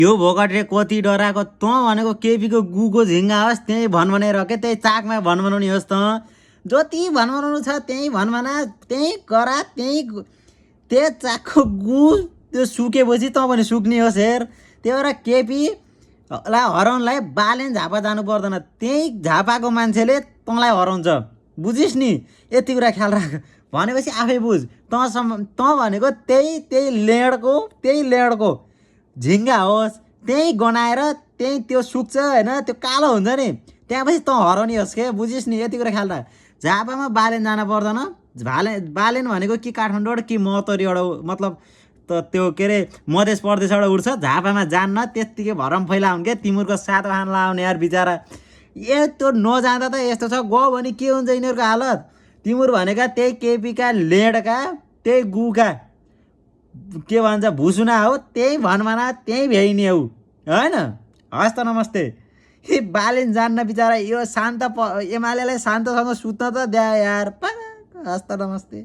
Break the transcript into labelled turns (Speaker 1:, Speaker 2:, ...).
Speaker 1: यो भोकटले कति डराएको तँ भनेको केपीको गुको झिङ्गा होस् त्यही भन भनेर के त्यही चाकमा भन बनाउने होस् त जति भन बनाउनु छ त्यही भन भना त्यही करा त्यही चाकको गु त्यो सुकेपछि तँ पनि सुक्ने होस् हेर। त्यही भएर केपीलाई हराउनलाई बालेन झापा जानु पर्दैन, त्यही झापाको मान्छेले तँलाई हराउँछ बुझिस् नि। यति कुरा ख्याल राख भनेपछि आफै बुझ तँ भनेको त्यही लेडको झिङ्गा होस् त्यही गनाएर त्यही त्यो सुक्छ होइन, त्यो कालो हुन्छ नि त्यहाँपछि तँ हराउने होस् के बुझिस् नि। यति कुरा ख्याल राख झापामा बालेन जान पर्दैन। बालेन भनेको कि काठमाडौँबाट कि मौतरीबाट मतलब त त्यो के अरे मधेस प्रदेशबाट उठ्छ, झापामा जान्न त्यत्तिकै भरम फैलाउन् के तिमीहरूको सात वाहन लाउने यार बिचरा। त्यो नजाँदा त यस्तो छ गयो भने के हुन्छ यिनीहरूको हालत। तिमीहरू भनेका त्यही केपीका लेडका त्यही गुका के भन्छ भुसुना हो, त्यही भनभना त्यही भ्याइने हौ होइन। हस् त नमस्ते। ए बालेन जान्न बिचरा यो शान्त एमालेलाई शान्तसँग सुत्न त द्या यार। हस् त नमस्ते।